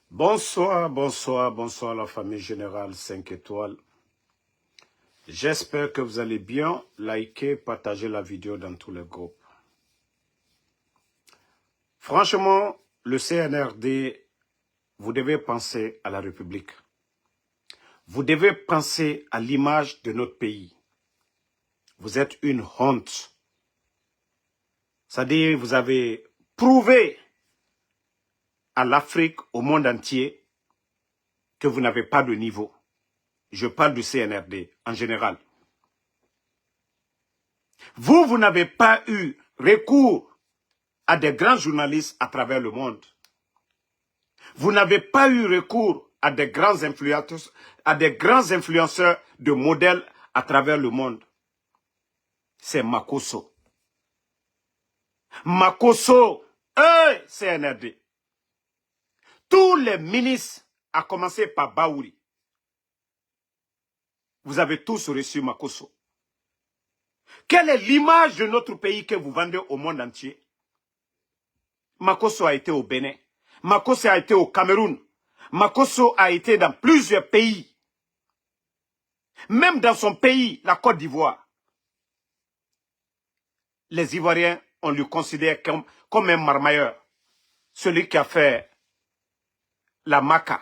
Bonsoir, bonsoir, bonsoir la famille générale 5 étoiles. J'espère que vous allez bien. Likez, partagez la vidéo dans tous les groupes. Franchement, le CNRD, vous devez penser à la République. Vous devez penser à l'image de notre pays. Vous êtes une honte. C'est-à-dire, vous avez prouvé à l'Afrique, au monde entier, que vous n'avez pas de niveau. Je parle du CNRD en général. Vous n'avez pas eu recours à des grands journalistes à travers le monde. Vous n'avez pas eu recours à des grands influenceurs de modèles à travers le monde. C'est Makosso. Makosso, CNRD. Tous les ministres, à commencer par Baouri, vous avez tous reçu Makosso. Quelle est l'image de notre pays que vous vendez au monde entier? Makosso a été au Bénin. Makosso a été au Cameroun. Makosso a été dans plusieurs pays. Même dans son pays, la Côte d'Ivoire. Les Ivoiriens, on le considère comme un marmailleur. Celui qui a fait la Maca,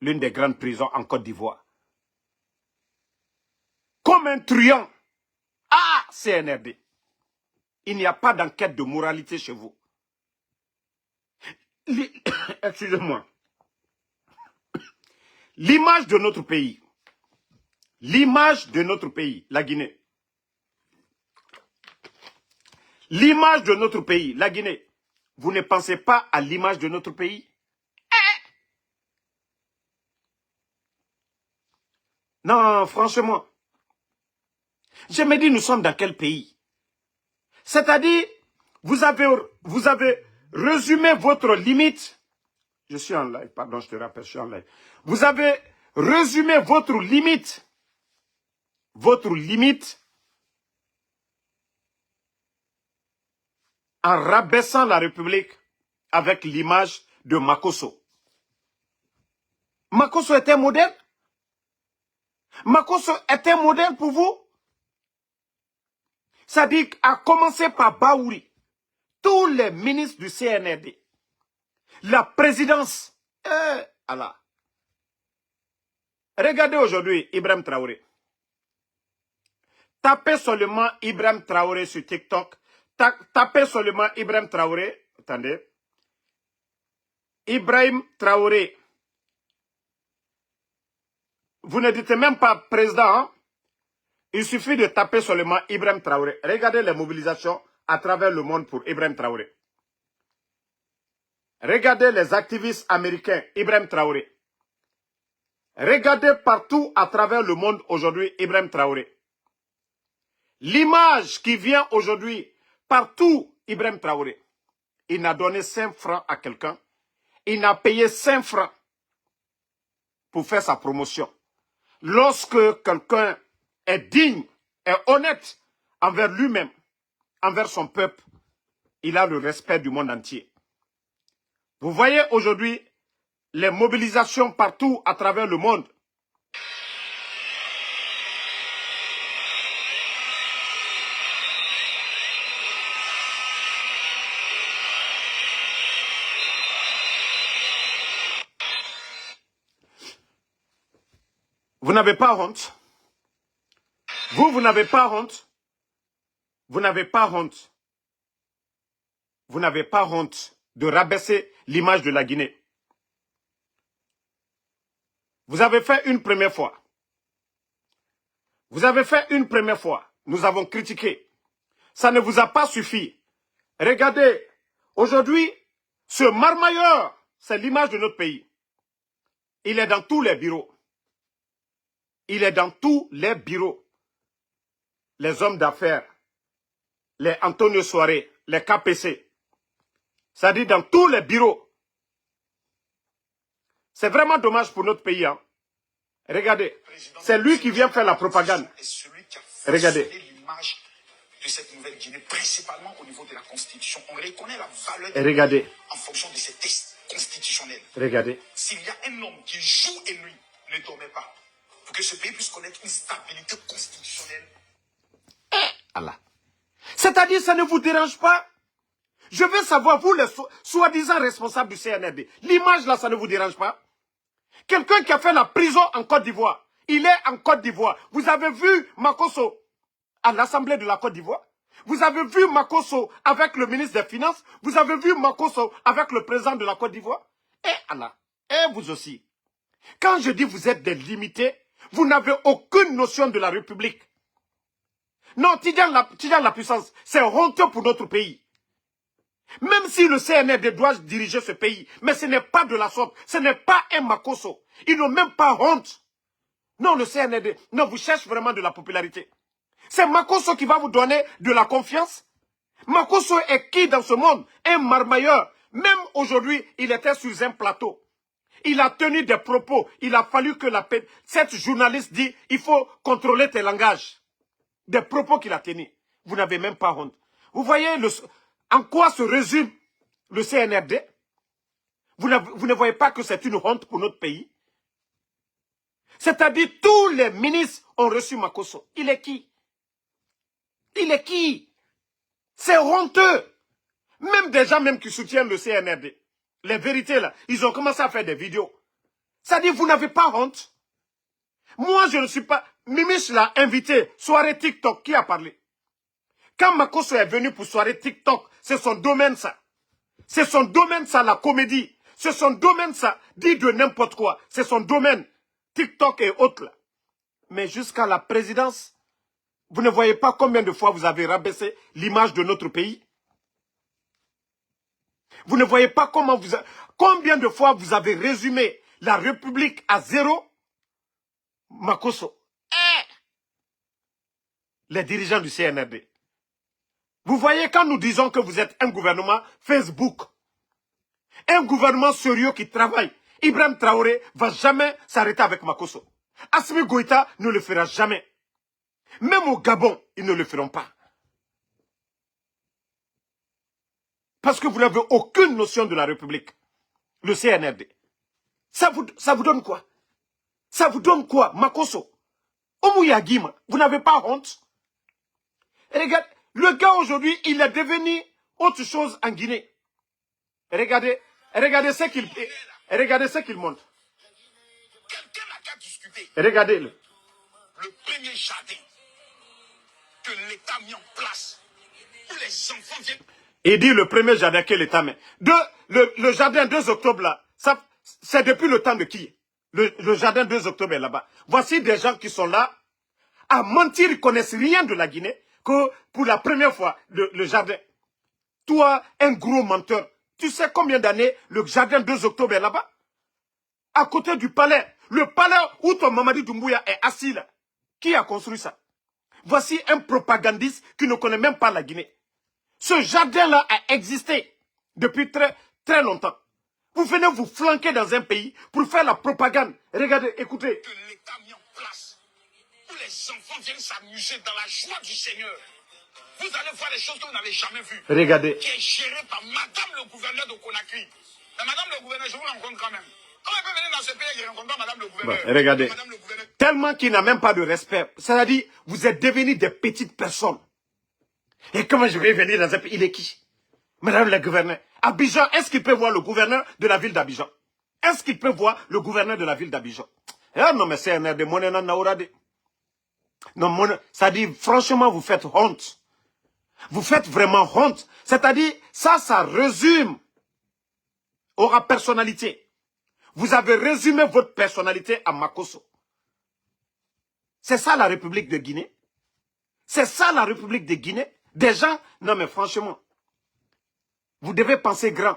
l'une des grandes prisons en Côte d'Ivoire. Comme un truand. Ah, CNRD. Il n'y a pas d'enquête de moralité chez vous. Excusez-moi. L'image de notre pays. L'image de notre pays, la Guinée. L'image de notre pays, la Guinée. Vous ne pensez pas à l'image de notre pays? Non, franchement. Je me dis, nous sommes dans quel pays? C'est-à-dire, vous avez résumé votre limite. Je suis en live, pardon, je te rappelle, je suis en live. Vous avez résumé votre limite en rabaissant la République avec l'image de Makosso. Makosso était un modèle? Makosso était un modèle pour vous? C'est-à-dire, à commencer par Baouri, tous les ministres du CNRD, la présidence, Allah. Regardez aujourd'hui Ibrahim Traoré. Tapez seulement Ibrahim Traoré sur TikTok. Tapez seulement Ibrahim Traoré. Attendez. Ibrahim Traoré. Vous ne dites même pas président. Hein? Il suffit de taper seulement Ibrahim Traoré. Regardez les mobilisations à travers le monde pour Ibrahim Traoré. Regardez les activistes américains, Ibrahim Traoré. Regardez partout à travers le monde aujourd'hui Ibrahim Traoré. L'image qui vient aujourd'hui partout, Ibrahim Traoré. Il n'a donné 5 francs à quelqu'un. Il n'a payé 5 francs pour faire sa promotion. Lorsque quelqu'un est digne, est honnête envers lui-même, envers son peuple, il a le respect du monde entier. Vous voyez aujourd'hui les mobilisations partout à travers le monde. Vous n'avez pas honte? Vous n'avez pas honte? Vous n'avez pas honte? Vous n'avez pas honte de rabaisser l'image de la Guinée? Vous avez fait une première fois. Vous avez fait une première fois. Nous avons critiqué. Ça ne vous a pas suffi. Regardez, aujourd'hui, ce marmailleur, c'est l'image de notre pays. Il est dans tous les bureaux. Il est dans tous les bureaux. Les hommes d'affaires, les Antonio Soiré, les KPC. C'est-à-dire dans tous les bureaux. C'est vraiment dommage pour notre pays. Hein. Regardez, c'est lui qui vient faire la propagande. Regardez. De cette nouvelle Guinée, principalement au niveau de la Constitution. On reconnaît la valeur et regardez. en fonction de ces tests. constitutionnelle. Regardez. S'il y a un homme qui jour et nuit ne dormait pas, pour que ce pays puisse connaître une stabilité constitutionnelle. Allah. C'est-à-dire, ça ne vous dérange pas? Je veux savoir, vous, les soi-disant responsables du CNRD, l'image là, ça ne vous dérange pas? Quelqu'un qui a fait la prison en Côte d'Ivoire, il est en Côte d'Ivoire. Vous avez vu Makosso à l'Assemblée de la Côte d'Ivoire? Vous avez vu Makosso avec le ministre des Finances? Vous avez vu Makosso avec le président de la Côte d'Ivoire? Et Allah, et vous aussi. Quand je dis vous êtes des limités, vous n'avez aucune notion de la République. Non, Tidjane la puissance, c'est honteux pour notre pays. Même si le CNRD doit diriger ce pays, mais ce n'est pas de la sorte, ce n'est pas un Makosso. Ils n'ont même pas honte. Non, le CNRD, non, vous cherchez vraiment de la popularité. C'est Makosso qui va vous donner de la confiance. Makosso est qui dans ce monde? Un marmailleur. Même aujourd'hui, il était sur un plateau. Il a tenu des propos. Il a fallu que cette journaliste dit, il faut contrôler tes langages. Des propos qu'il a tenus. Vous n'avez même pas honte. Vous voyez en quoi se résume le CNRD? Vous ne voyez pas que c'est une honte pour notre pays? C'est-à-dire tous les ministres ont reçu Makosso. Il est qui? Il est qui? C'est honteux. Même des gens même qui soutiennent le CNRD. Les vérités là, ils ont commencé à faire des vidéos. C'est-à-dire vous n'avez pas honte? Moi je ne suis pas... Mimiche l'a invité, soirée TikTok, qui a parlé? Quand Makosso est venu pour soirée TikTok, c'est son domaine ça. C'est son domaine ça, la comédie. C'est son domaine ça, dit de n'importe quoi. C'est son domaine. TikTok et autres là. Mais jusqu'à la présidence, vous ne voyez pas combien de fois vous avez rabaissé l'image de notre pays? Vous ne voyez pas combien de fois vous avez résumé la République à zéro? Makosso. Les dirigeants du CNRD. Vous voyez, quand nous disons que vous êtes un gouvernement Facebook, un gouvernement sérieux qui travaille, Ibrahim Traoré va jamais s'arrêter avec Makosso. Assimi Goïta ne le fera jamais. Même au Gabon, ils ne le feront pas. Parce que vous n'avez aucune notion de la République. Le CNRD. Ça vous donne quoi? Ça vous donne quoi, Makosso? Omouyagima, vous n'avez pas honte? Et regarde, le gars aujourd'hui, il est devenu autre chose en Guinée. Et regardez ce qu'il montre. Quelqu'un n'a qu'à discuter. Regardez-le. Le premier jardin que l'État a mis en place, où les enfants viennent... Il dit le premier jardin que l'État met. Le jardin 2 octobre là, c'est depuis le temps de qui? Le jardin 2 octobre est là-bas. Voici des gens qui sont là à mentir, ils ne connaissent rien de la Guinée, que pour la première fois, le jardin. Toi, un gros menteur, tu sais combien d'années le jardin 2 octobre est là-bas? À côté du palais. Le palais où ton Mamadi Doumbouya est assis là. Qui a construit ça? Voici un propagandiste qui ne connaît même pas la Guinée. Ce jardin-là a existé depuis très, très longtemps. Vous venez vous flanquer dans un pays pour faire la propagande. Regardez, écoutez. Que l'État a mis en place, où les enfants viennent s'amuser dans la joie du Seigneur. Vous allez voir des choses que vous n'avez jamais vues. Regardez. Qui est géré par Madame le gouverneur de Conakry. Mais Madame le gouverneur, je vous rencontre quand même. Comment elle peut venir dans ce pays et je ne rencontre pas Madame le gouverneur? Bon, regardez. Madame le gouverneur. Tellement qu'il n'a même pas de respect. C'est-à-dire, vous êtes devenus des petites personnes. Et comment je vais venir dans un pays? Il est qui? Madame le gouverneur. Abidjan, est-ce qu'il peut voir le gouverneur de la ville d'Abidjan? Est-ce qu'il peut voir le gouverneur de la ville d'Abidjan? Ah non, mais c'est un air de monnaie non naurade. Non, ça dit, franchement, vous faites honte. Vous faites vraiment honte. C'est-à-dire, ça résume aura personnalité. Vous avez résumé votre personnalité à Makosso. C'est ça la République de Guinée? C'est ça la République de Guinée? Des gens, non mais franchement, vous devez penser grand.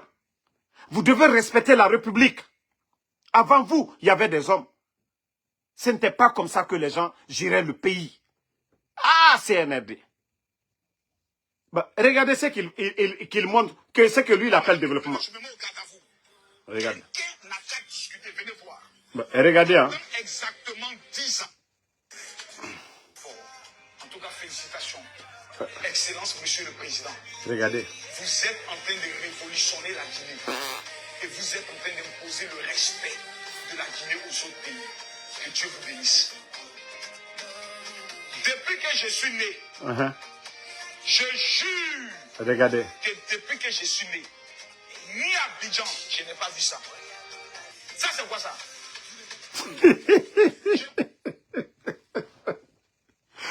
Vous devez respecter la République. Avant vous, il y avait des hommes. Ce n'était pas comme ça que les gens géraient le pays. Ah, CNRD. Bah, regardez ce qu'il montre, ce que lui il appelle développement. Je me mets au garde à vous. Regardez. Quelqu'un n'a qu'à discuter, venez voir. Bah, regardez, hein. Exactement 10 ans. En tout cas, félicitations. Excellence, Monsieur le Président. Regardez. Vous êtes en train de révolutionner la Guinée. Et vous êtes en train d'imposer le respect de la Guinée aux autres pays. Que Dieu vous bénisse. Depuis que je suis né, je jure Regardez. que depuis que je suis né, ni à Abidjan, je n'ai pas vu ça. Ça, c'est quoi ça?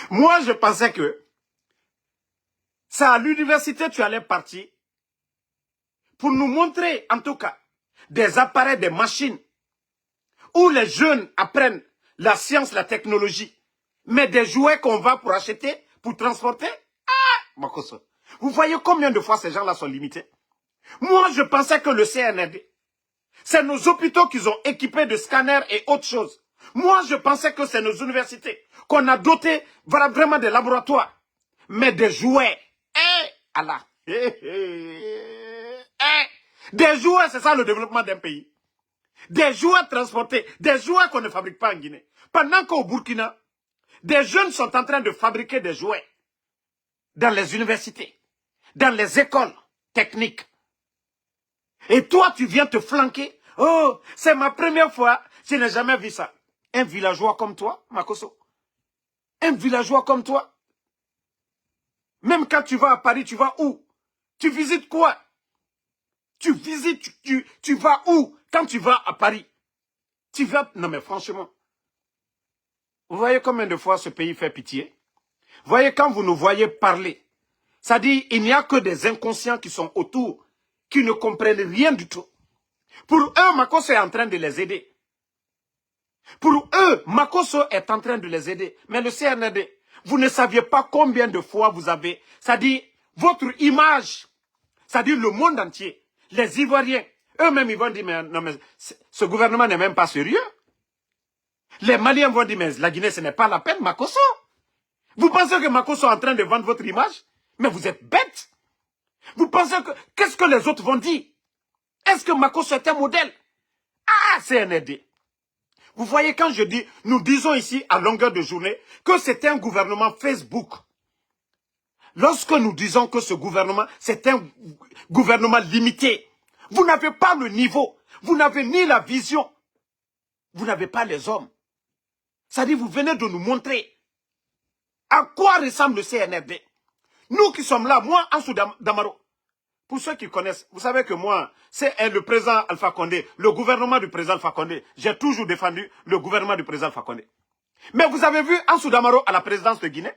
Moi, je pensais que c'est à l'université tu allais partir pour nous montrer, en tout cas, des appareils, des machines où les jeunes apprennent la science, la technologie, mais des jouets qu'on va pour acheter, pour transporter. Ah, Makoso. Vous voyez combien de fois ces gens-là sont limités? Moi, je pensais que le CNRD, c'est nos hôpitaux qu'ils ont équipés de scanners et autres choses. Moi, je pensais que c'est nos universités qu'on a doté voilà, vraiment des laboratoires. Mais des jouets. Allah. Des jouets, c'est ça le développement d'un pays. Des jouets transportés, des jouets qu'on ne fabrique pas en Guinée. Pendant qu'au Burkina, des jeunes sont en train de fabriquer des jouets dans les universités, dans les écoles techniques. Et toi, tu viens te flanquer. Oh, c'est ma première fois, je n'ai jamais vu ça. Un villageois comme toi, Makoso. Un villageois comme toi. Même quand tu vas à Paris, tu vas où? Tu visites quoi? Tu visites, tu vas où quand tu vas à Paris? Tu vas... Non mais franchement. Vous voyez combien de fois ce pays fait pitié? Vous voyez quand vous nous voyez parler. Ça dit, il n'y a que des inconscients qui sont autour, qui ne comprennent rien du tout. Pour eux, Makoso est en train de les aider. Pour eux, Makoso est en train de les aider. Mais le CNRD, vous ne saviez pas combien de fois vous avez... Ça dit, votre image, ça dit le monde entier, les Ivoiriens, eux-mêmes, ils vont dire, mais, non, mais ce gouvernement n'est même pas sérieux. Les Maliens vont dire, mais la Guinée, ce n'est pas la peine, Makoso. Vous pensez que Makoso est en train de vendre votre image? Mais vous êtes bête. Vous pensez que... Qu'est-ce que les autres vont dire? Est-ce que Makoso est un modèle? Ah, CNRD. Vous voyez, quand je dis, nous disons ici à longueur de journée que c'est un gouvernement Facebook. Lorsque nous disons que ce gouvernement, c'est un gouvernement limité, vous n'avez pas le niveau, vous n'avez ni la vision, vous n'avez pas les hommes. C'est-à-dire, vous venez de nous montrer à quoi ressemble le CNRD. Nous qui sommes là, moi, Ansou Damaro, pour ceux qui connaissent, vous savez que moi, c'est le président Alpha Condé, le gouvernement du président Alpha Condé. J'ai toujours défendu le gouvernement du président Alpha Condé. Mais vous avez vu Ansou Damaro à la présidence de Guinée?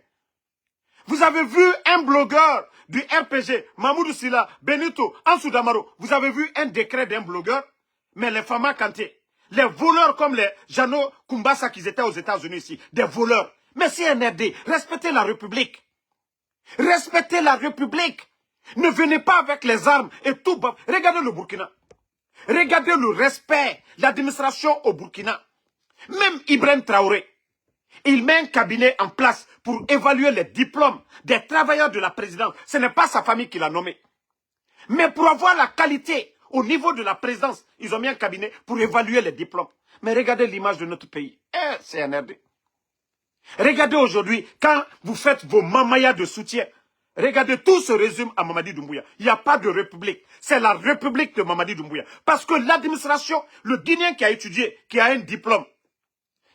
Vous avez vu un blogueur du RPG, Mamoudou Silla, Benito, Ansou Damaro. Vous avez vu un décret d'un blogueur? Mais les Fama Kanté, les voleurs comme les Jano Kumbasa qui étaient aux États-Unis ici, des voleurs. Mais CNRD, respectez la République. Respectez la République. Ne venez pas avec les armes et tout. Regardez le Burkina. Regardez le respect, l'administration au Burkina. Même Ibrahim Traoré, il met un cabinet en place pour évaluer les diplômes des travailleurs de la présidence. Ce n'est pas sa famille qui l'a nommé. Mais pour avoir la qualité au niveau de la présidence, ils ont mis un cabinet pour évaluer les diplômes. Mais regardez l'image de notre pays. CNRD. Regardez aujourd'hui, quand vous faites vos mamayas de soutien, regardez, tout se résume à Mamadi Doumbouya. Il n'y a pas de république. C'est la république de Mamadi Doumbouya. Parce que l'administration, le Guinéen qui a étudié, qui a un diplôme,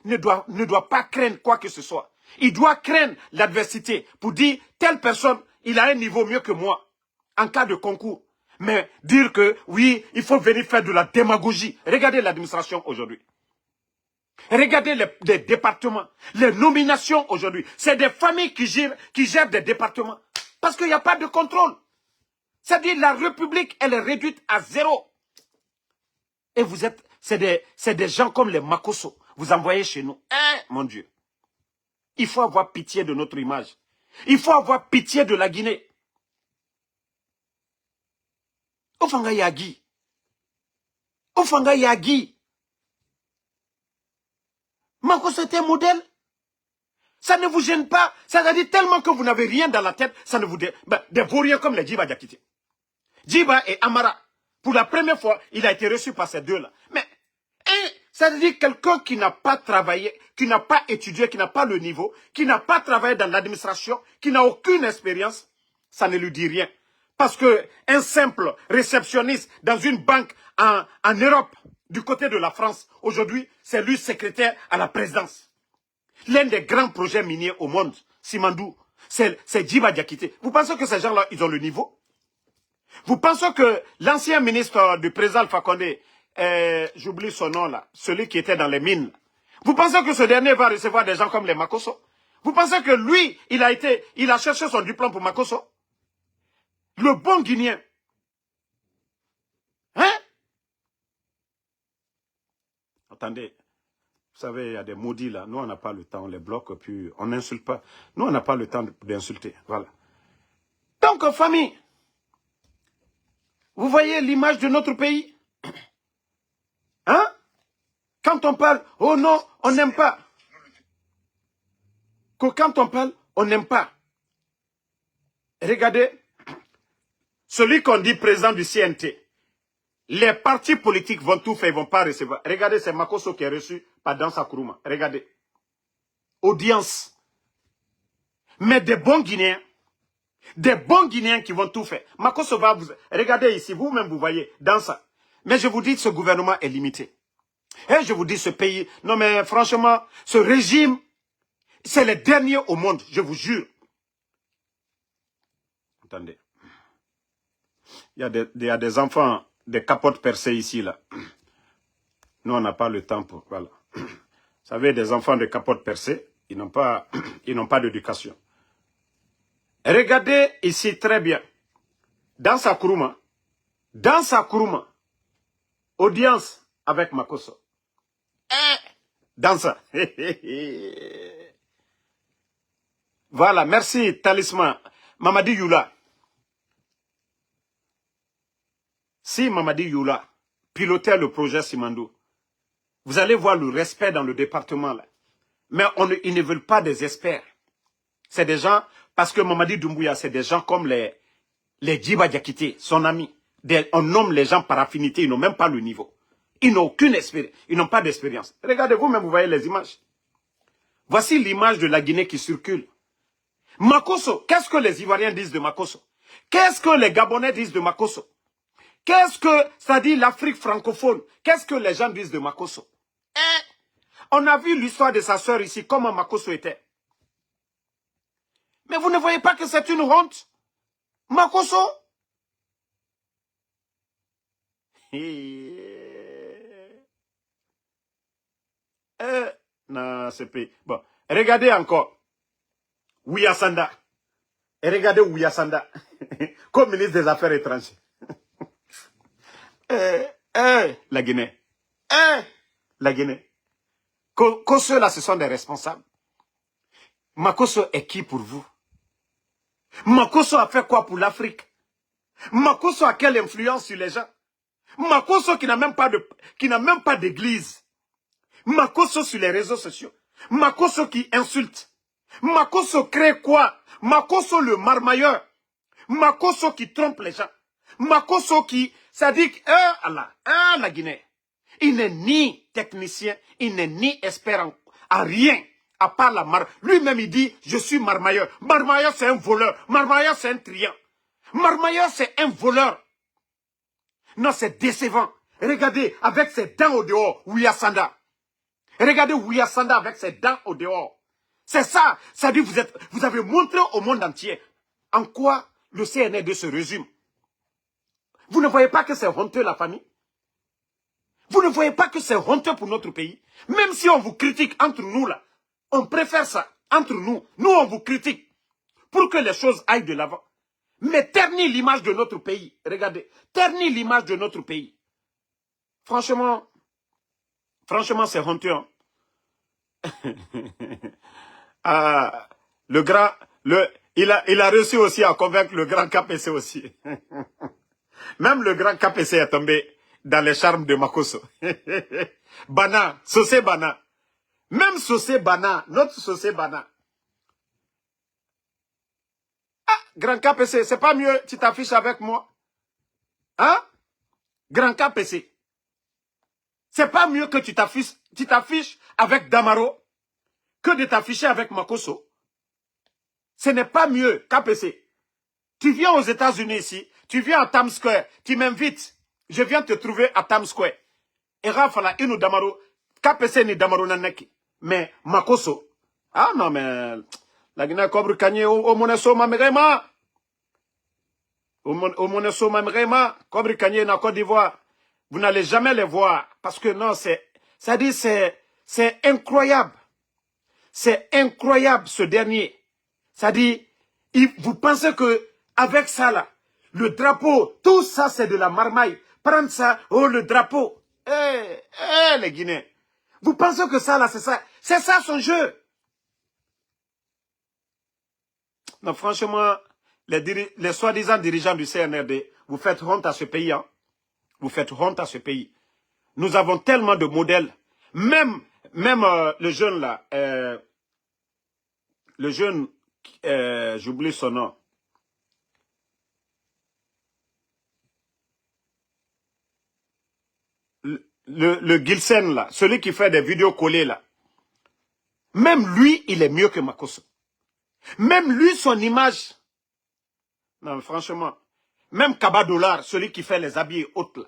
ne doit pas craindre quoi que ce soit. Il doit craindre l'adversité pour dire, telle personne, il a un niveau mieux que moi, en cas de concours. Mais dire que, oui, il faut venir faire de la démagogie. Regardez l'administration aujourd'hui. Regardez les départements, les nominations aujourd'hui. C'est des familles qui gèrent des départements. Parce qu'il n'y a pas de contrôle. C'est-à-dire la République, elle est réduite à zéro. Et vous êtes, c'est des gens comme les Makoso. Vous envoyez chez nous. Mon Dieu. Il faut avoir pitié de notre image. Il faut avoir pitié de la Guinée. Ofanga Yagi. Ofanga Yagi. Makoso est un modèle. Ça ne vous gêne pas. Ça veut dire tellement que vous n'avez rien dans la tête, ça ne vous... des vauriens comme les Djiba Diakité. Djiba et Amara, pour la première fois, il a été reçu par ces deux-là. Mais, ça veut dire quelqu'un qui n'a pas travaillé, qui n'a pas étudié, qui n'a pas le niveau, qui n'a pas travaillé dans l'administration, qui n'a aucune expérience, ça ne lui dit rien. Parce que un simple réceptionniste dans une banque en Europe, du côté de la France, aujourd'hui, c'est lui secrétaire à la présidence. L'un des grands projets miniers au monde, Simandou, c'est Djiba Diakité. Vous pensez que ces gens-là, ils ont le niveau? Vous pensez que l'ancien ministre du président Alpha Condé, j'oublie son nom là, celui qui était dans les mines, vous pensez que ce dernier va recevoir des gens comme les Makosso? Vous pensez que lui, il a cherché son diplôme pour Makosso? Le bon Guinéen. Hein? Attendez, vous savez, il y a des maudits là. Nous, on n'a pas le temps, on les bloque, puis on n'insulte pas. Nous, on n'a pas le temps d'insulter. Voilà. Donc, famille, vous voyez l'image de notre pays? Hein? Quand on parle, oh non, on n'aime pas. Que quand on parle, on n'aime pas. Regardez, celui qu'on dit président du CNT, les partis politiques vont tout faire, ils ne vont pas recevoir. Regardez, c'est Makosso qui est reçu par Dansa Kourouma. Regardez. Audience. Mais des bons Guinéens qui vont tout faire. Makosso va vous... Regardez ici, vous-même vous voyez, Dansa. Mais je vous dis, ce gouvernement est limité. Et je vous dis, ce pays... Non mais franchement, ce régime, c'est le dernier au monde, je vous jure. Attendez. Il y a des enfants... des capotes percées ici, là. Nous, on n'a pas le temps pour... Voilà. Vous savez, des enfants de capotes percées, ils n'ont pas d'éducation. Regardez ici très bien. Dans sa Kourouma, audience avec Makosso. Dans ça. Voilà, merci, talisman. Mamadi Youla. Si Mamadi Youla pilotait le projet Simandou, vous allez voir le respect dans le département là. Mais ils ne veulent pas des experts. C'est des gens, parce que Mamadi Doumbouya, c'est des gens comme les Djiba Diakité, son ami. On nomme les gens par affinité, ils n'ont même pas le niveau. Ils n'ont aucune expérience, ils n'ont pas d'expérience. Regardez vous-même, vous voyez les images. Voici l'image de la Guinée qui circule. Makosso, qu'est-ce que les Ivoiriens disent de Makosso? Qu'est-ce que les Gabonais disent de Makosso? Qu'est-ce que ça dit l'Afrique francophone? Qu'est-ce que les gens disent de Makosso? On a vu l'histoire de sa sœur ici, comment Makosso était. Mais vous ne voyez pas que c'est une honte? Makosso? Non, c'est pays. Bon, regardez encore. Ouyasanda. Et regardez Ouyasanda. Comme ministre des Affaires étrangères. La Guinée. La Guinée. Que ceux-là, ce sont des responsables. Makosso est qui pour vous? Makosso a fait quoi pour l'Afrique? Makosso a quelle influence sur les gens? Makosso qui n'a même pas d'église. Makosso sur les réseaux sociaux. Makosso qui insulte. Makosso crée quoi? Makosso le marmailleur. Makosso qui trompe les gens. Makosso qui... Ça dit que... la Guinée. Il n'est ni technicien, il n'est ni expert en rien. À part la mar... Lui-même, il dit, je suis marmailleur. Marmailleur, c'est un voleur. Marmailleur, c'est un triant. Marmailleur, c'est un voleur. Non, c'est décevant. Regardez, avec ses dents au dehors, Ouyasanda. Regardez Ouyasanda avec ses dents au dehors. C'est ça. Ça dit, vous avez montré au monde entier en quoi le CNRD se résume. Vous ne voyez pas que c'est honteux, la famille? Vous ne voyez pas que c'est honteux pour notre pays? Même si on vous critique entre nous, là, on préfère ça entre nous. Nous, on vous critique pour que les choses aillent de l'avant. Mais ternir l'image de notre pays. Regardez, ternir l'image de notre pays. Franchement, c'est honteux. Hein? Il a réussi aussi à convaincre le grand KPC aussi. Même le grand KPC est tombé dans les charmes de Makosso. Bana, Sosé Bana. Même Sosé Bana, notre Sosé Bana. Grand KPC, c'est pas mieux, tu t'affiches avec moi? Hein? Grand KPC. C'est pas mieux que tu t'affiches avec Damaro que de t'afficher avec Makosso. Ce n'est pas mieux, KPC. Tu viens aux États-Unis ici, Tu viens à Times Square, tu m'invites. Je viens te trouver à Times Square. Et Rafala, inu damaro, KPC ni damaro nanaki. Mais Makoso, ah non mais, la Guinée Cobre Kanye, au Moneso Mamrema. Au Moneso Mamrema, Cobre Kanye na Côte d'Ivoire. Vous n'allez jamais les voir. Parce que non, c'est incroyable. C'est incroyable ce dernier. C'est-à-dire, vous pensez que avec ça là, le drapeau, tout ça c'est de la marmaille. Prendre ça, oh le drapeau. Les Guinéens. Vous pensez que ça là, c'est ça. C'est ça son jeu. Non, franchement, les soi-disant dirigeants du CNRD, vous faites honte à ce pays. Hein? Vous faites honte à ce pays. Nous avons tellement de modèles. Même le jeune là, le jeune, j'oublie son nom. Le Gilsen là, celui qui fait des vidéos collées là. Même lui, il est mieux que Makoso. Même lui, son image. Non, franchement. Même Kaba Dollar, celui qui fait les habits hautes là.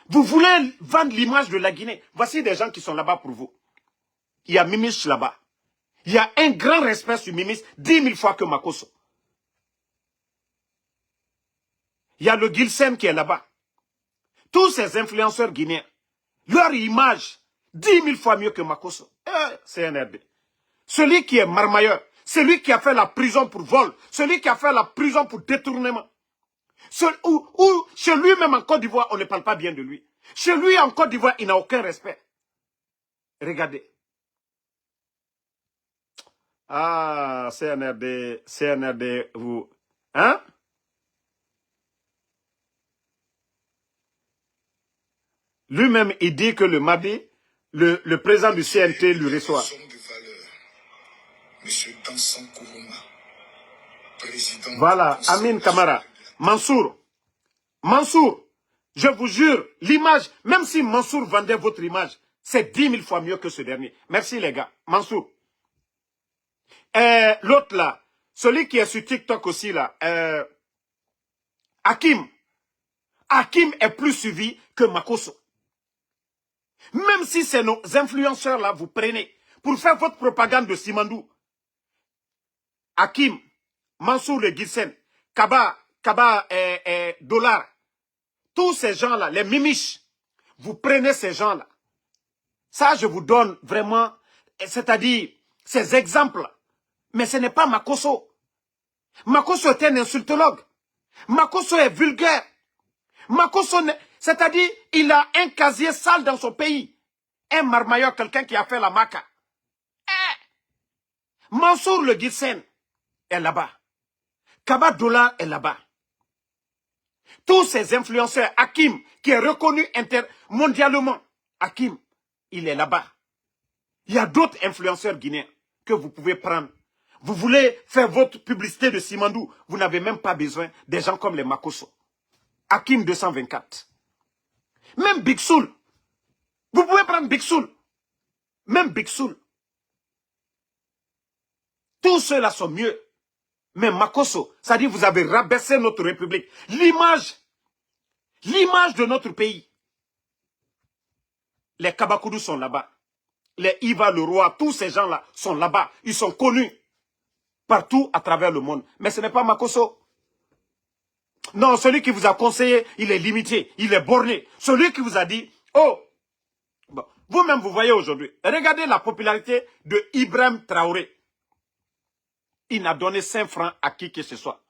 Vous voulez vendre l'image de la Guinée. Voici des gens qui sont là-bas pour vous. Il y a Mimiche là-bas. Il y a un grand respect sur Mimiche, 10 000 fois que Makoso. Il y a le Gilsen qui est là-bas. Tous ces influenceurs guinéens, leur image, 10 000 fois mieux que Makoso. CNRD. Celui qui est marmailleur, celui qui a fait la prison pour vol, celui qui a fait la prison pour détournement. Chez lui-même en Côte d'Ivoire, on ne parle pas bien de lui. Chez lui en Côte d'Ivoire, il n'a aucun respect. Regardez. Ah, CNRD, vous... Hein? Lui-même, il dit que le mardi, le président du CNT lui reçoit. Voilà, Amin Kamara. Mansour, je vous jure, l'image, même si Mansour vendait votre image, c'est 10 000 fois mieux que ce dernier. Merci les gars. Mansour. L'autre là, celui qui est sur TikTok aussi là, Hakim. Hakim est plus suivi que Makoso. Même si c'est nos influenceurs là, vous prenez pour faire votre propagande de Simandou. Hakim, Mansour le Gilsen, Kaba Dollar, tous ces gens-là, les mimiches, vous prenez ces gens-là. Ça, je vous donne vraiment, c'est-à-dire, ces exemples. Mais ce n'est pas Makoso. Makoso est un insultologue. Makoso est vulgaire. Makoso, c'est-à-dire, il a un casier sale dans son pays. Un marmailleur, quelqu'un qui a fait la maca. Mansour le Gilsen est là-bas. Kaba Dollar est là-bas. Tous ces influenceurs, Hakim, qui est reconnu mondialement, Hakim, il est là-bas. Il y a d'autres influenceurs guinéens que vous pouvez prendre. Vous voulez faire votre publicité de Simandou, vous n'avez même pas besoin des gens comme les Makoso. Hakim 224. Même Big Soul. Vous pouvez prendre Big Soul. Même Big Soul. Tous ceux-là sont mieux. Mais Makoso, ça dit vous avez rabaissé notre République. L'image de notre pays. Les Kabakoudou sont là-bas. Les Iva Leroy, tous ces gens-là sont là-bas. Ils sont connus partout à travers le monde. Mais ce n'est pas Makoso. Non, celui qui vous a conseillé, il est limité, il est borné. Celui qui vous a dit, oh, bon, vous-même vous voyez aujourd'hui, regardez la popularité de Ibrahim Traoré. Il n'a donné 5 francs à qui que ce soit.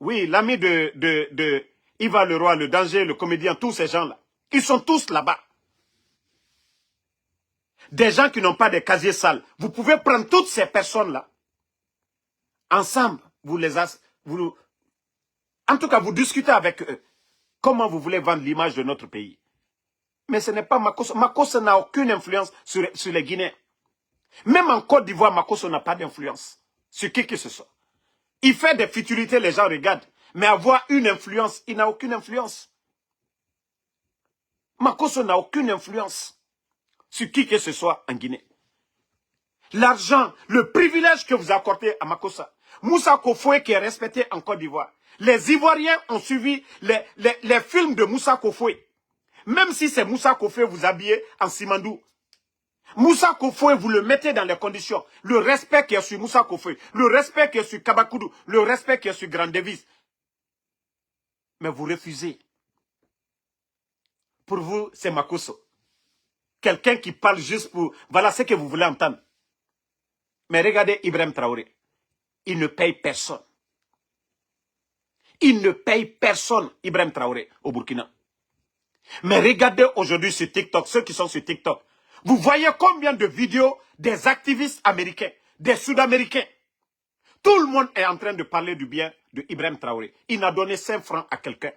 Oui, l'ami de Iva Leroy, le danger, le comédien, tous ces gens-là. Ils sont tous là-bas. Des gens qui n'ont pas de casiers sales. Vous pouvez prendre toutes ces personnes-là. Ensemble, en tout cas, vous discutez avec eux. Comment vous voulez vendre l'image de notre pays? Mais ce n'est pas Makoso. Makoso n'a aucune influence sur les Guinéens. Même en Côte d'Ivoire, Makoso n'a pas d'influence sur qui que ce soit. Il fait des futilités, les gens regardent. Mais avoir une influence, il n'a aucune influence. Makoso n'a aucune influence sur qui que ce soit en Guinée. L'argent, le privilège que vous accordez à Makosa. Moussa Kofoé qui est respecté en Côte d'Ivoire. Les Ivoiriens ont suivi les films de Moussa Kofoué. Même si c'est Moussa Kofoué vous habillez en Simandou. Moussa Kofoué, vous le mettez dans les conditions. Le respect qui est sur Moussa Kofoué, le respect qui est sur Kabakoudou, le respect qui est sur Grand Davis. Mais vous refusez. Pour vous, c'est Makosso. Quelqu'un qui parle juste pour... Voilà ce que vous voulez entendre. Mais regardez Ibrahim Traoré. Il ne paye personne. Il ne paye personne, Ibrahim Traoré, au Burkina. Mais regardez aujourd'hui sur TikTok, ceux qui sont sur TikTok. Vous voyez combien de vidéos des activistes américains, des Sud-Américains. Tout le monde est en train de parler du bien de Ibrahim Traoré. Il n'a donné 5 francs à quelqu'un.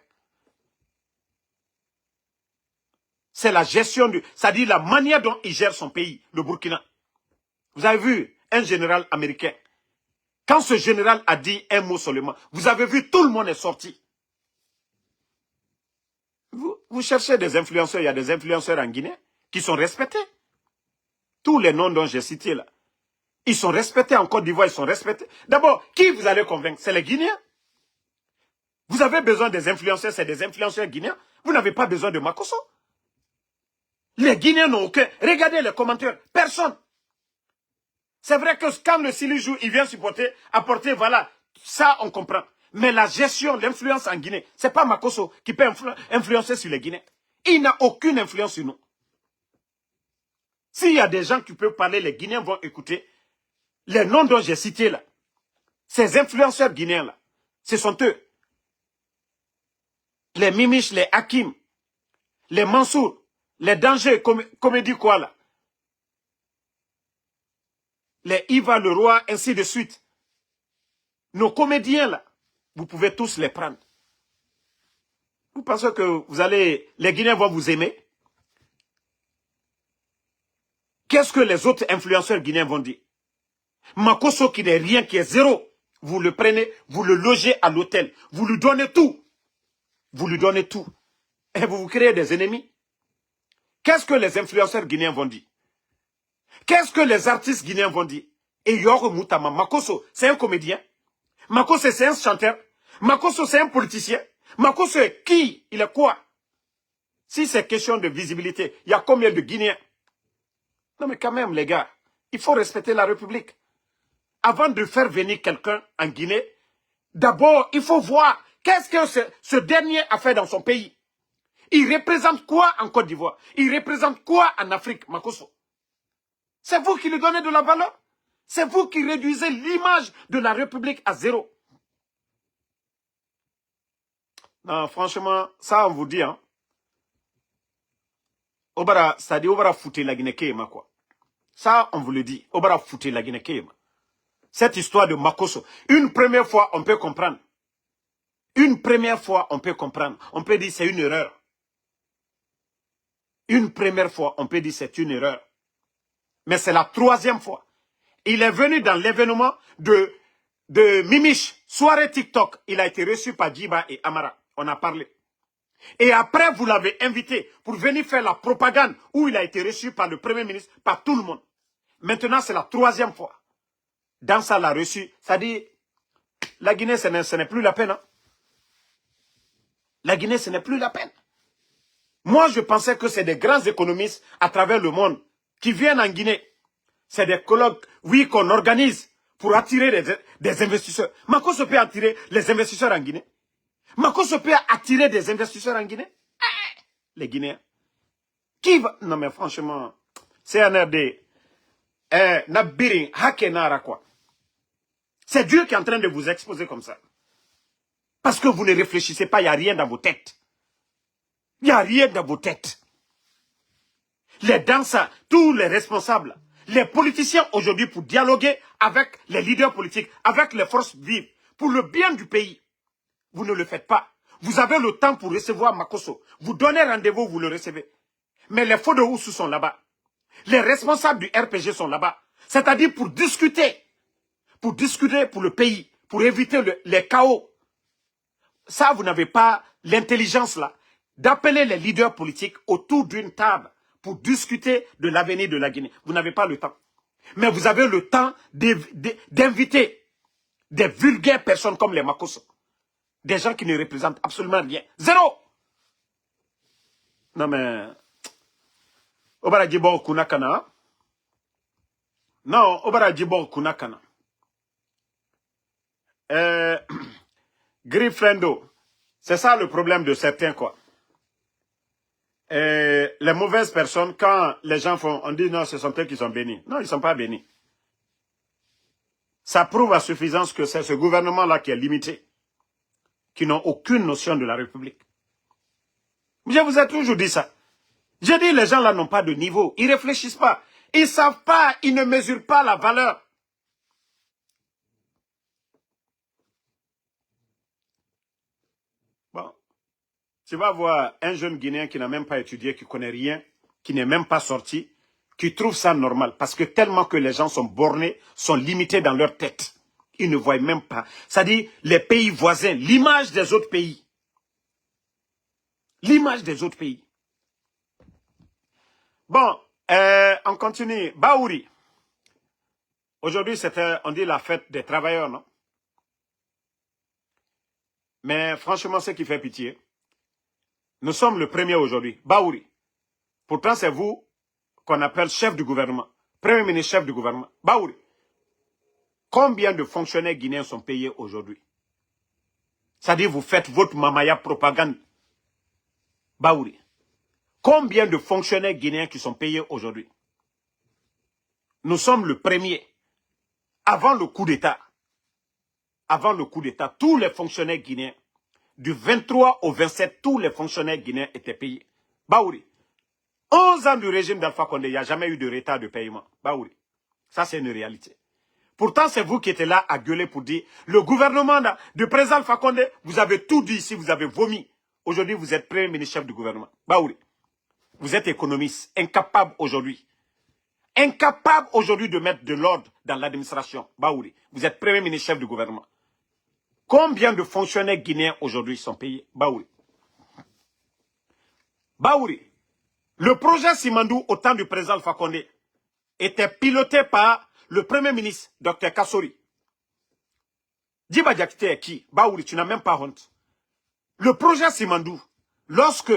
C'est la gestion du... C'est-à-dire la manière dont il gère son pays, le Burkina. Vous avez vu un général américain. Quand ce général a dit un mot seulement, vous avez vu, tout le monde est sorti. Vous cherchez des influenceurs, il y a des influenceurs en Guinée qui sont respectés. Tous les noms dont j'ai cités là. Ils sont respectés en Côte d'Ivoire, ils sont respectés. D'abord, qui vous allez convaincre? C'est les Guinéens. Vous avez besoin des influenceurs, c'est des influenceurs guinéens. Vous n'avez pas besoin de Makosso. Les Guinéens n'ont aucun. Regardez les commentaires. Personne. C'est vrai que quand le Sili joue, il vient supporter, apporter, voilà. Ça, on comprend. Mais la gestion, l'influence en Guinée, c'est pas Makosso qui peut influencer sur les Guinéens. Il n'a aucune influence sur nous. S'il y a des gens qui peuvent parler, les Guinéens vont écouter. Les noms dont j'ai cités là, ces influenceurs guinéens là, ce sont eux. Les Mimiches, les Hakim, les Mansour, les Dangers, comédie quoi là. Les Iva le Roi, ainsi de suite. Nos comédiens là, vous pouvez tous les prendre. Vous pensez que vous allez, les Guinéens vont vous aimer? Qu'est-ce que les autres influenceurs guinéens vont dire? Makosso qui n'est rien, qui est zéro. Vous le prenez, vous le logez à l'hôtel. Vous lui donnez tout. Vous lui donnez tout. Et vous vous créez des ennemis. Qu'est-ce que les influenceurs guinéens vont dire? Qu'est-ce que les artistes guinéens vont dire? Et Yoro Moutama, Makosso, c'est un comédien. Makosso, c'est un chanteur. Makosso, c'est un politicien. Makosso est qui? Il est quoi? Si c'est question de visibilité, il y a combien de Guinéens? Non mais quand même, les gars, il faut respecter la République. Avant de faire venir quelqu'un en Guinée, d'abord, il faut voir qu'est-ce que ce dernier a fait dans son pays. Il représente quoi en Côte d'Ivoire? Il représente quoi en Afrique, Makosso? C'est vous qui lui donnez de la valeur. C'est vous qui réduisez l'image de la République à zéro. Non, franchement, ça on vous dit, hein. Obara, c'est-à-dire, Obara fouté la Guinée Kéma, quoi. Ça, on vous le dit. Obara fouté la Guinée Kéma. Cette histoire de Makosso, une première fois, on peut comprendre. Une première fois, on peut comprendre. On peut dire c'est une erreur. Une première fois, on peut dire c'est une erreur. Mais c'est la troisième fois. Il est venu dans l'événement de Mimiche, soirée TikTok. Il a été reçu par Djiba et Amara. On a parlé. Et après, vous l'avez invité pour venir faire la propagande où il a été reçu par le Premier ministre, par tout le monde. Maintenant, c'est la troisième fois. Dans ça, l'a reçu. Ça dit, la Guinée, ce n'est plus la peine. Hein? La Guinée, ce n'est plus la peine. Moi, je pensais que c'est des grands économistes à travers le monde qui viennent en Guinée. C'est des colloques, oui, qu'on organise pour attirer des investisseurs. Makosso peut attirer les investisseurs en Guinée. Makosso peut attirer des investisseurs en Guinée. Les Guinéens. Qui va... Non, mais franchement, c'est un air de... Nabirin, Hakenara, quoi. C'est Dieu qui est en train de vous exposer comme ça. Parce que vous ne réfléchissez pas, il n'y a rien dans vos têtes. Il n'y a rien dans vos têtes. Les danseurs, tous les responsables, les politiciens aujourd'hui pour dialoguer avec les leaders politiques, avec les forces vives, pour le bien du pays. Vous ne le faites pas. Vous avez le temps pour recevoir Makosso. Vous donnez rendez-vous, vous le recevez. Mais les faux de Oussou sont là-bas. Les responsables du RPG sont là-bas. C'est-à-dire pour discuter pour le pays, pour éviter les chaos. Ça, vous n'avez pas l'intelligence là d'appeler les leaders politiques autour d'une table pour discuter de l'avenir de la Guinée. Vous n'avez pas le temps. Mais vous avez le temps d'inviter des vulgaires personnes comme les Makosso. Des gens qui ne représentent absolument rien. Zéro. Non mais... Obara Djibor Kunakana. Non, Obara Djibor Kunakana. Griffrendo. C'est ça le problème de certains, quoi. Les mauvaises personnes, quand les gens font, on dit non, ce sont eux qui sont bénis. Non, ils ne sont pas bénis. Ça prouve à suffisance que c'est ce gouvernement-là qui est limité, qui n'ont aucune notion de la République. Je vous ai toujours dit ça. J'ai dit, les gens là n'ont pas de niveau, ils ne réfléchissent pas, ils ne savent pas, ils ne mesurent pas la valeur. Bon, tu vas voir un jeune Guinéen qui n'a même pas étudié, qui ne connaît rien, qui n'est même pas sorti, qui trouve ça normal, parce que tellement que les gens sont bornés, sont limités dans leur tête. Ils ne voient même pas. C'est-à-dire les pays voisins, l'image des autres pays. L'image des autres pays. Bon, on continue. Baouri. Aujourd'hui, c'était, on dit, la fête des travailleurs, non? Mais franchement, ce qui fait pitié, nous sommes le premier aujourd'hui. Baouri. Pourtant, c'est vous qu'on appelle chef du gouvernement. Premier ministre, chef du gouvernement. Baouri. Combien de fonctionnaires guinéens sont payés aujourd'hui? C'est-à-dire, vous faites votre mamaya propagande. Baouri. Combien de fonctionnaires guinéens qui sont payés aujourd'hui? Nous sommes le premier. Avant le coup d'État, tous les fonctionnaires guinéens, du 23 au 27, tous les fonctionnaires guinéens étaient payés. Baouri. 11 ans du régime d'Alpha Condé, il n'y a jamais eu de retard de paiement. Baouri. Ça, c'est une réalité. Pourtant, c'est vous qui étiez là à gueuler pour dire, le gouvernement du président Alpha Condé, vous avez tout dit ici, vous avez vomi. Aujourd'hui, vous êtes premier ministre chef du gouvernement. Baouri. Vous êtes économiste, incapable aujourd'hui. Incapable aujourd'hui de mettre de l'ordre dans l'administration. Baouri. Vous êtes premier ministre chef du gouvernement. Combien de fonctionnaires guinéens aujourd'hui sont payés? Baouri. Baouri. Le projet Simandou au temps du président Alpha Condé était piloté par le premier ministre, Dr Kassori. Djiba Diakité est qui? Baouri, tu n'as même pas honte. Le projet Simandou, lorsque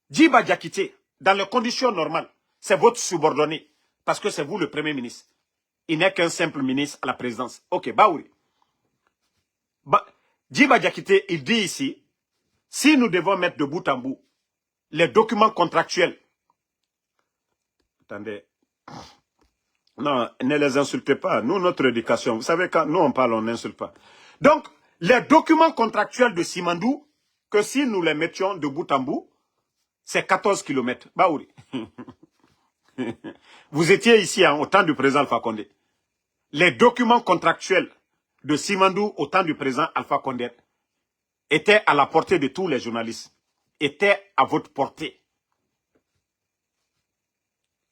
Djiba Diakité, dans les conditions normales, c'est votre subordonné, parce que c'est vous le premier ministre. Il n'est qu'un simple ministre à la présidence. Ok, Baouri. Djiba Diakité, il dit ici, si nous devons mettre de bout en bout les documents contractuels. Attendez. Non, ne les insultez pas. Nous, notre éducation, vous savez, quand nous on parle, on n'insulte pas. Donc, les documents contractuels de Simandou, que si nous les mettions de bout en bout, c'est 14 km. Baouri. Vous étiez ici au temps du président Alpha Condé. Les documents contractuels de Simandou au temps du président Alpha Condé étaient à la portée de tous les journalistes. Étaient à votre portée.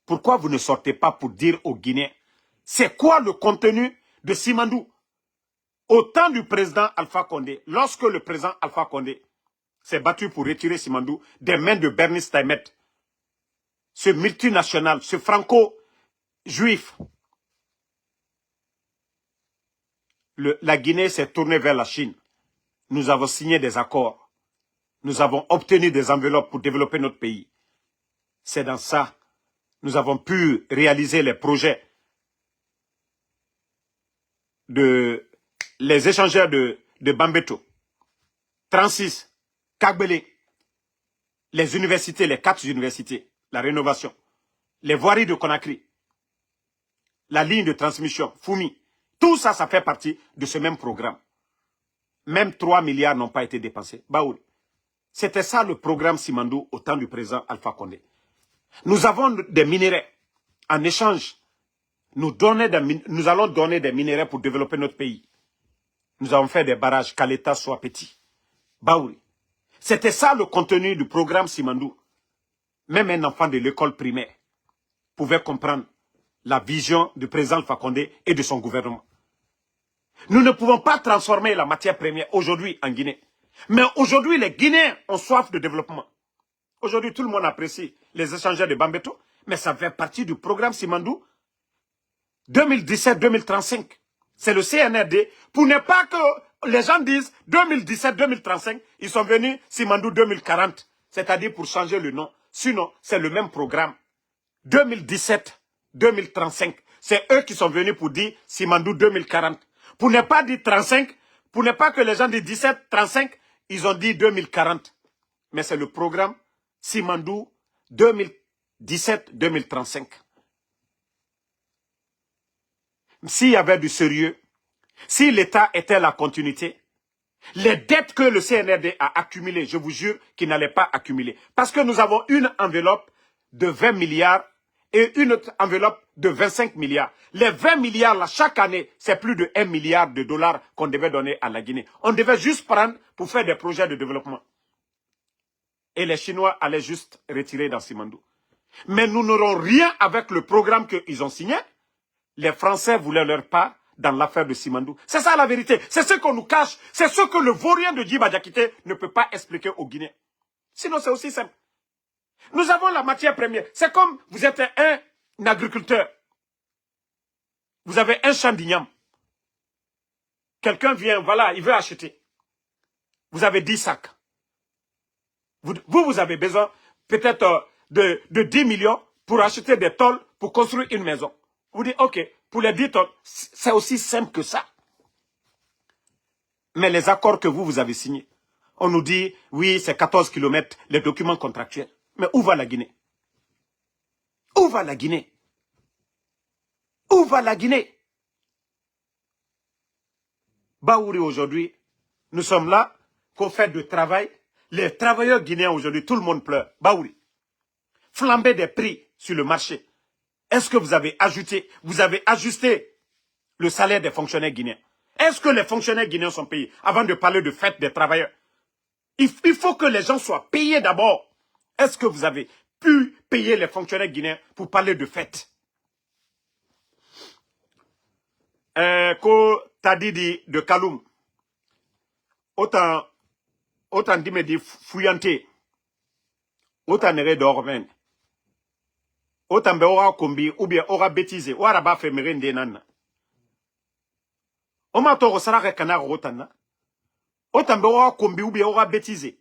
Pourquoi vous ne sortez pas pour dire aux Guinéens, c'est quoi le contenu de Simandou? Au temps du président Alpha Condé, lorsque le président Alpha Condé s'est battu pour retirer Simandou des mains de Bernice Taimet, ce multinational, ce franco-juif, la Guinée s'est tournée vers la Chine. Nous avons signé des accords. Nous avons obtenu des enveloppes pour développer notre pays. C'est dans ça nous avons pu réaliser les projets les échangeurs de Bambeto, 36, Kagbele, les universités, les 4 universités, la rénovation, les voiries de Conakry, la ligne de transmission, Foumi. Tout ça, ça fait partie de ce même programme. Même 3 milliards n'ont pas été dépensés. Baouri. C'était ça le programme Simandou au temps du président Alpha Condé. Nous avons des minéraux. En échange, nous allons donner des minéraux pour développer notre pays. Nous avons fait des barrages, qu'à l'État soit petit. Baouri. C'était ça le contenu du programme Simandou. Même un enfant de l'école primaire pouvait comprendre la vision du président Alpha Condé et de son gouvernement. Nous ne pouvons pas transformer la matière première aujourd'hui en Guinée. Mais aujourd'hui, les Guinéens ont soif de développement. Aujourd'hui, tout le monde apprécie les échangeurs de Bambeto, mais ça fait partie du programme Simandou 2017-2035. C'est le CNRD pour ne pas que les gens disent 2017-2035, ils sont venus Simandou 2040, c'est-à-dire pour changer le nom. Sinon, c'est le même programme. 2017-2035, c'est eux qui sont venus pour dire Simandou 2040. Pour ne pas dire 35, pour ne pas que les gens disent 17-35, ils ont dit 2040. Mais c'est le programme Simandou 2017-2035. S'il y avait du sérieux, si l'État était la continuité, les dettes que le CNRD a accumulées, je vous jure qu'il n'allait pas accumuler. Parce que nous avons une enveloppe de 20 milliards et une autre enveloppe de 25 milliards. Les 20 milliards, là, chaque année, c'est plus de 1 milliard de dollars qu'on devait donner à la Guinée. On devait juste prendre pour faire des projets de développement. Et les Chinois allaient juste retirer dans Simandou. Mais nous n'aurons rien avec le programme qu'ils ont signé. Les Français voulaient leur part dans l'affaire de Simandou. C'est ça la vérité. C'est ce qu'on nous cache. C'est ce que le vaurien de Djiba Diakité ne peut pas expliquer aux Guinéens. Sinon, c'est aussi simple. Nous avons la matière première. C'est comme vous êtes un agriculteur. Vous avez un champ d'igname. Quelqu'un vient, voilà, il veut acheter. Vous avez 10 sacs. Vous avez besoin peut-être de 10 millions pour acheter des tôles pour construire une maison. Vous dites, ok, pour les 10 tonnes, c'est aussi simple que ça. Mais les accords que vous avez signés, on nous dit, oui, c'est 14 km, les documents contractuels. Mais où va la Guinée? Où va la Guinée? Où va la Guinée? Baouri aujourd'hui, nous sommes là, qu'on fait du travail. Les travailleurs guinéens aujourd'hui, tout le monde pleure. Baouri. Flambée des prix sur le marché. Est-ce que vous avez ajusté le salaire des fonctionnaires guinéens? Est-ce que les fonctionnaires guinéens sont payés? Avant de parler de fête des travailleurs. Il faut que les gens soient payés d'abord. Est-ce que vous avez pu payer les fonctionnaires guinéens pour parler de fête? Ko Tadidi de Kaloum. Autant dit me dit fouillanté. Autant nere d'orven. Autant be aura kombi ou bien aura bêtisé. Ou araba fait merende nan. Oma toro saraka kanaro otana. Autant be aura kombi ou bien aura bêtisé.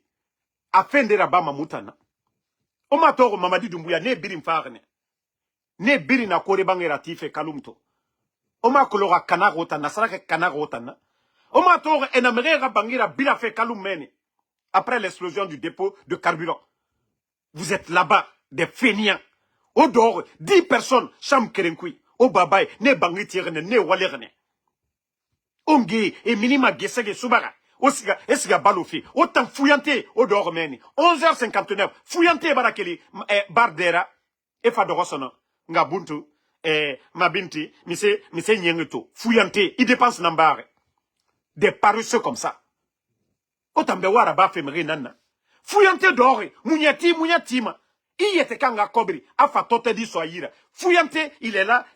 Afin de raba mamutana. Oma toro Mamadi Doumbouya ne birim farne. Ne birina kore bangera tife kalumto. Oma kolora kanaro otana saraka kanaro otana. Oma toro enamere bangira bila fait kalumene. Après l'explosion du dépôt de carburant. Vous êtes là-bas, des fainéants. Au dehors, 10 personnes, Cham Kerenkui, au Babaye, ne bangi tirene, ne walerene. Ongi, et minima gesege subara, osiga, esiga balofi, autant fouillanté, au dehors meni. 11h59, fouillanté barakeli, bardera, et fadorosono, ngabuntu, mabinti, mise nyengeto, fouillanté, il dépense nambare. Des paresseux comme ça. Autant de waraba femeri nana. Fouillanté dehors, mouniatima. Il était kanga kobri, afa tote di soyira. Fouillanté, il est là,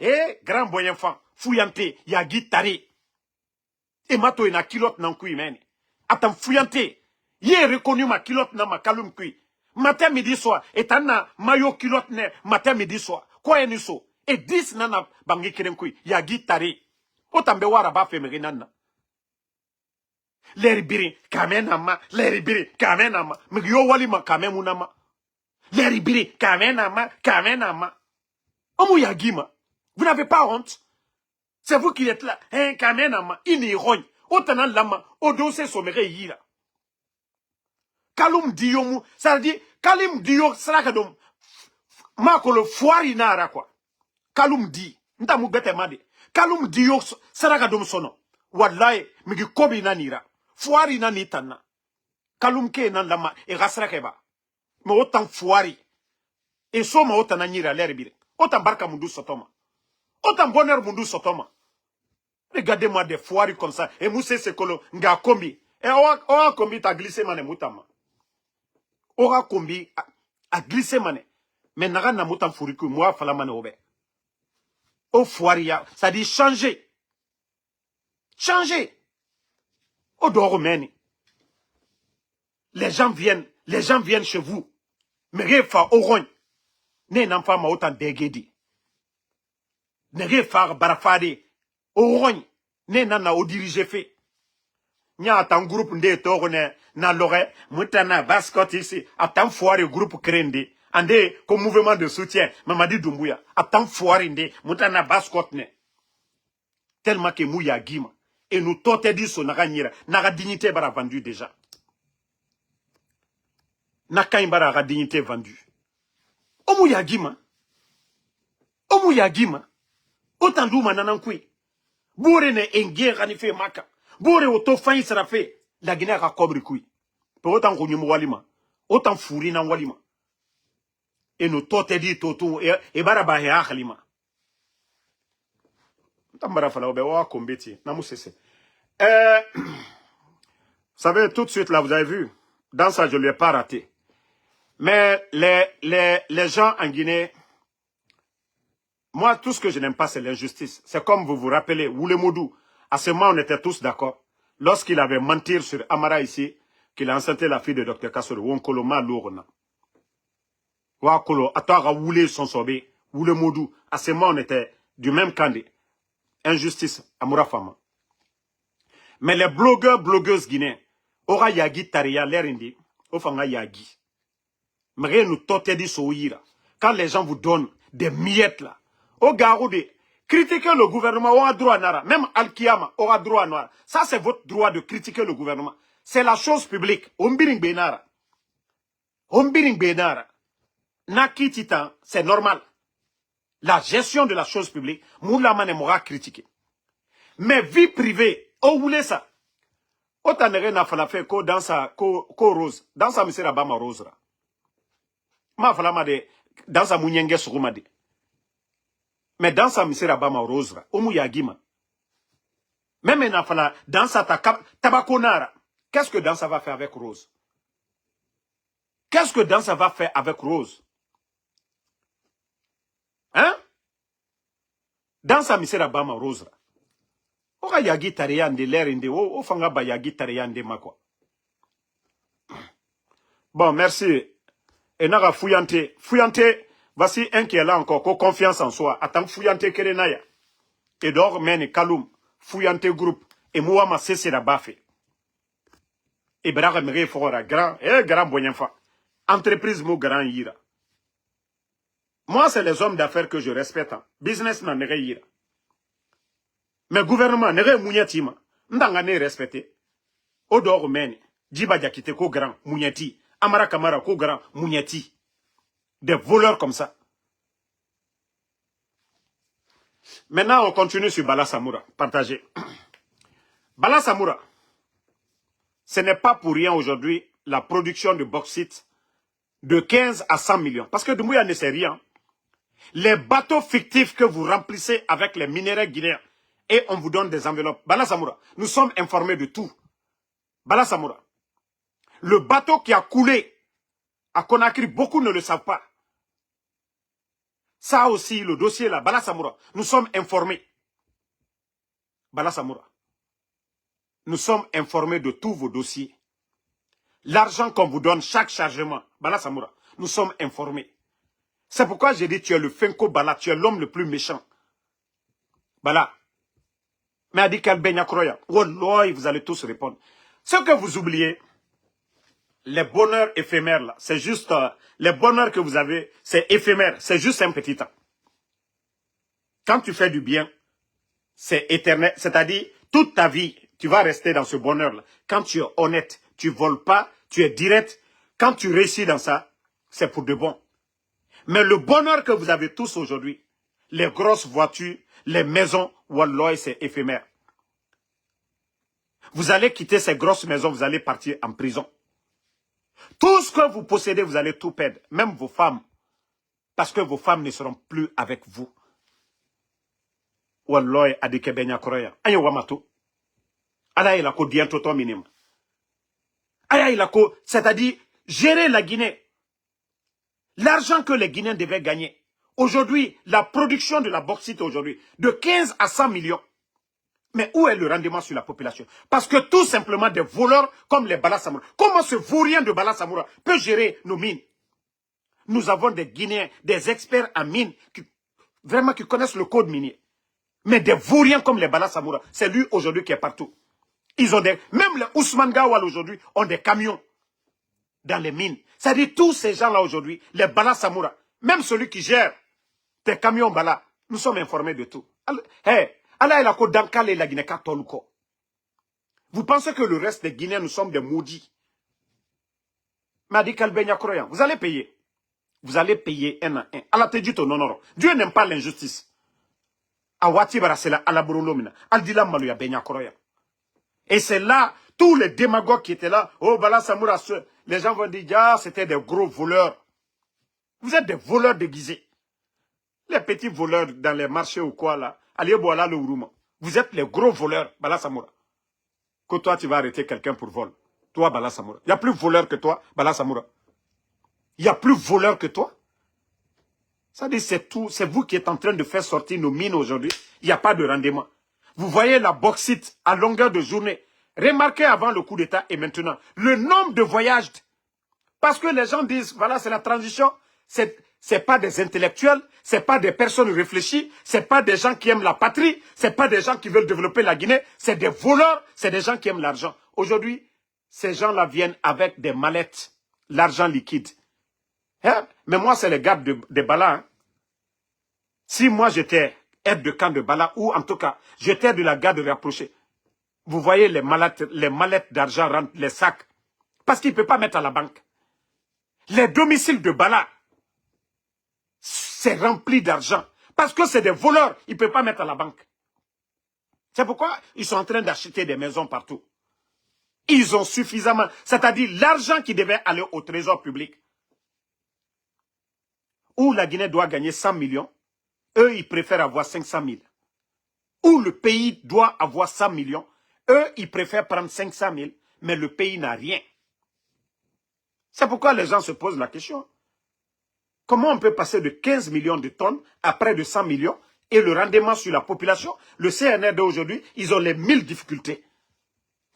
grand boy enfant. Fouillanté, ya guitari. Et mato ina kilote nan kui meni. Attends, fouillanté. Yé reconnu ma kilote nan ma kalum kui. Matin, midi, soir. Et tana mayo kilote ne, matin, midi, soir. Quoi est so? Et 10 nana bangi kiren kui. Ya guitari. Otambe waraba femeri nana. Leri biri, kamenama, leri biri, kamenama. Migyo walima kamenama. Leri biri, kamenama. Omu yagima. Vous n'avez pas honte? C'est vous qui êtes là. Hein, kamenama, ini rogne. Otana lama, odose somere yira. Kalum diyomu, ça veut dire, kalim diyo, srakadom. Makolo foiri nara quoi. Kalum di. Ntamu bete made. Kalum diyo, srakadom sono. Wallahi, migi kobi nanira. Foiri nani tana. Kalum ke nan lama, e rasrakeba. Mais autant foiri. Et soma autant nanira l'herbire. Autant barka mundu sotoma. Autant bonheur mundu sotoma. Regardez-moi des foiris comme ça. Et mousse se kolo, nga kombi. Et oa kombi ta glissé mane moutama. Oa kombi a glissé mane. Mais naga na moutam furiku, moi fala mane obe. O foiria, ça dit changer. Changer. Au dehors meni. Les gens viennent chez vous. Mais refa oron. Ne n'enfant ma autant dégedi. Ne refa barafade. Oron. Ne nana au dirige fait. Nya atan groupe nde togone na lore mutana bascot ici atan foire groupe krende ande comme mouvement de soutien Mamadi Doumbouya atan foire nde mutana bascot ne tellement que mouya gima et nous tote dit son naga dignité bara vendu déjà naka bara dignité vendu o mouya gima autant d'ouma nanankui bore ne engue ranife maka bore auto fain sera fait la Guinée a cobri kui pe autant ko nyumu walima autant fouri na walima et nous tote dit toto e bara ba ya khalima tambara fala obe wa kombeti na musese vous savez tout de suite là vous avez vu dans ça je lui ai pas raté mais les gens en Guinée. Moi, tout ce que je n'aime pas, c'est l'injustice. C'est comme vous vous rappelez, Woulemodou, à ce moment, on était tous d'accord. Lorsqu'il avait menti sur Amara ici, qu'il a enceinté la fille de Dr Kassori, Wonkolo Ma Lourona. Wakolo, Atara Woulé son sobé, Woulemodou, à ce moment, on était du même camp de injustice, Amoura Fama. Mais les blogueuses guinéens, Ora Yagi Taria, l'Erindi, Ofanga Yagi. Mais nous totedi Soïra. Quand les gens vous donnent des miettes là, au garou de critiquer le gouvernement, on a droit à Nara. Même Al-Kiyama aura droit à Nara. Ça, c'est votre droit de critiquer le gouvernement. C'est la chose publique. Ombiring Benara. Ombiring Benara. Naki Titan, c'est normal. La gestion de la chose publique, Moulamane m'aura critiqué. Mais vie privée, oh, vous voulez ça? Autant n'a pas fait que dans sa rose. Dans sa misère Bama rose. Ma falama de dans sa mounyenge surumade. Mais dans sa misère Bama rose. Omu yagima. Même n'a dans sa tabakonara. Qu'est-ce que dans ça va faire avec Rose? Qu'est-ce que dans ça va faire avec Rose? Hein? Dans sa misère Bama rose. Oka yagi tariyande l'air inde o fanga ba yagi tariyande makwa. Bon, merci. Et naga fouillante. Fouillante, voici un qui est là encore, ko confiance en soi. Attends, fouillante kerenaya. Et d'or mène Kaloum, fouillante groupe. Et moi, ma cessé la baffe. Et braga mère fora grand, grand boyenfa. Entreprise mou grand yira. Moi, c'est les hommes d'affaires que je respecte. Business n'a n'est yira. Mais gouvernement n'est mouniatima. Ndanga n'est respecté. Odor mène. Djiba Diakite ko grand, mouniati. Amara Kamara ko grand, mouniati. Des voleurs comme ça. Maintenant, on continue sur Bala Samoura. Partagez. Bala Samoura. Ce n'est pas pour rien aujourd'hui la production de bauxite de 15 à 100 millions. Parce que Doumbouya ne sait rien. Les bateaux fictifs que vous remplissez avec les minéraux guinéens et on vous donne des enveloppes. Bala Samoura, nous sommes informés de tout. Bala Samoura. Le bateau qui a coulé à Conakry, beaucoup ne le savent pas. Ça aussi, le dossier là, Bala Samoura, nous sommes informés. Bala Samoura. Nous sommes informés de tous vos dossiers. L'argent qu'on vous donne, chaque chargement, Bala Samoura, nous sommes informés. C'est pourquoi j'ai dit, tu es le Fenko Bala, tu es l'homme le plus méchant. Bala. Mais a dit qu'elle baigne à croyant. Wallah, vous allez tous répondre. Ce que vous oubliez, les bonheurs éphémères là, c'est juste, les bonheurs que vous avez, c'est éphémère, c'est juste un petit temps. Quand tu fais du bien, c'est éternel, c'est-à-dire, toute ta vie, tu vas rester dans ce bonheur-là. Quand tu es honnête, tu voles pas, tu es direct. Quand tu réussis dans ça, c'est pour de bon. Mais le bonheur que vous avez tous aujourd'hui, les grosses voitures, les maisons, wallah, c'est éphémère. Vous allez quitter ces grosses maisons, vous allez partir en prison. Tout ce que vous possédez, vous allez tout perdre. Même vos femmes. Parce que vos femmes ne seront plus avec vous. Wallah, adike benya kroya. Ayo wamato. Ala il a ko diento to minimum. Aya il a ko, c'est-à-dire gérer la Guinée. L'argent que les Guinéens devaient gagner. Aujourd'hui, la production de la bauxite aujourd'hui, de 15 à 100 millions. Mais où est le rendement sur la population? Parce que tout simplement des voleurs comme les Bala Samoura. Comment ce vaurien de Bala Samoura peut gérer nos mines? Nous avons des Guinéens, des experts en mines, vraiment qui connaissent le code minier. Mais des vauriens comme les Bala Samoura, c'est lui aujourd'hui qui est partout. Ils ont même les Ousmane Gawal aujourd'hui ont des camions dans les mines. C'est-à-dire tous ces gens-là aujourd'hui, les Bala Samoura, même celui qui gère tes camions Bala, nous sommes informés de tout. Vous pensez que le reste des Guinéens, nous sommes des maudits? Madi Kalbenya Kroyan, vous allez payer. Vous allez payer un à un. Allah te dit non, non. Dieu n'aime pas l'injustice. Awati Barasela, Allah Burulomina, Aldila Maluya Benya Kroyan. Et c'est là, tous les démagogues qui étaient là, oh Bala Samoura, les gens vont dire, ah, c'était des gros voleurs. Vous êtes des voleurs déguisés. Les petits voleurs dans les marchés ou quoi là, allez boire le Ourouma. Vous êtes les gros voleurs, Bala Samoura. Que toi, tu vas arrêter quelqu'un pour vol. Toi, Bala Samoura. Il n'y a plus voleur que toi, Bala Samoura. Il n'y a plus voleur que toi. Ça dit, c'est tout. C'est vous qui êtes en train de faire sortir nos mines aujourd'hui. Il n'y a pas de rendement. Vous voyez la bauxite à longueur de journée. Remarquez avant le coup d'État et maintenant, le nombre de voyages. Parce que les gens disent, voilà, c'est la transition. C'est pas des intellectuels, c'est pas des personnes réfléchies, c'est pas des gens qui aiment la patrie, c'est pas des gens qui veulent développer la Guinée, c'est des voleurs, c'est des gens qui aiment l'argent. Aujourd'hui, ces gens-là viennent avec des mallettes, l'argent liquide. Hein? Mais moi, c'est les gardes de Bala. Hein? Si moi, j'étais aide de camp de Bala, ou en tout cas, j'étais de la garde rapprochée, vous voyez les mallettes d'argent rentrent, les sacs, parce qu'ils ne peuvent pas mettre à la banque. Les domiciles de Bala, c'est rempli d'argent. Parce que c'est des voleurs, ils ne peuvent pas mettre à la banque. C'est pourquoi ils sont en train d'acheter des maisons partout. Ils ont suffisamment, c'est-à-dire l'argent qui devait aller au trésor public. Où la Guinée doit gagner 100 millions, eux, ils préfèrent avoir 500 000. Où le pays doit avoir 100 millions, eux, ils préfèrent prendre 500 000, mais le pays n'a rien. C'est pourquoi les gens se posent la question. Comment on peut passer de 15 millions de tonnes à près de 100 millions et le rendement sur la population? Le CNR d'aujourd'hui, ils ont les 1000 difficultés.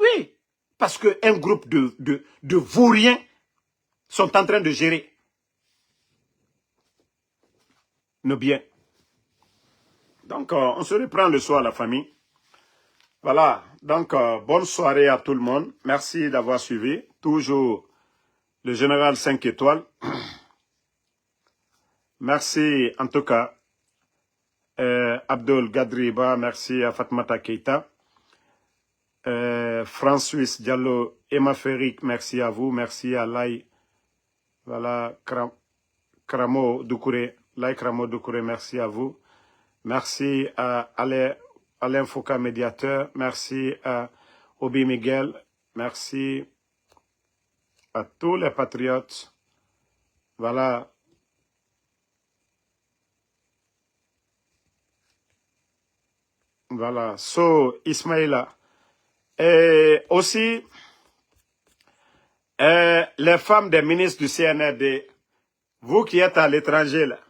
Oui, parce qu'un groupe de vauriens sont en train de gérer nos biens. Donc, on se reprend le soir, la famille. Voilà, donc, bonne soirée à tout le monde. Merci d'avoir suivi. Toujours le général 5 étoiles. Merci en tout cas, Abdul Gadriba, merci à Fatmata Keita, François Diallo, Emma Ferric, merci à vous, merci à Lai, voilà, Kramo Doukouré, Lai Kramo Doukouré, merci à vous, merci à Alain Foucault, médiateur, merci à Obi Miguel, merci à tous les patriotes, voilà. Voilà, so Ismaïla. Et aussi, les femmes des ministres du CNRD, vous qui êtes à l'étranger, là,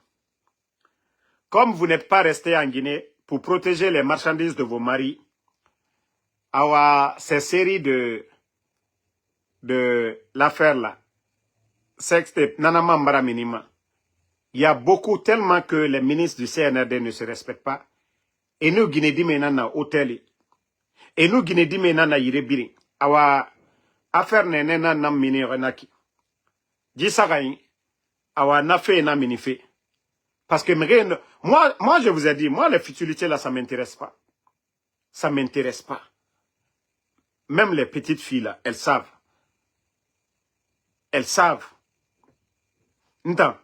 comme vous n'êtes pas resté en Guinée pour protéger les marchandises de vos maris, à ces séries de l'affaire là, sextape, nanama mbara minima, il y a beaucoup, tellement que les ministres du CNRD ne se respectent pas. Et nous, Guinée nana hôtel. Et nous, Guinée nana yirebiri. Awa affaire nena nam mini renaki. Jisagaï. Awa nafe na minife. Parce que moi, je vous ai dit, moi, les futilités là, ça m'intéresse pas. Ça m'intéresse pas. Même les petites filles là, elles savent. Elles savent. N'tant,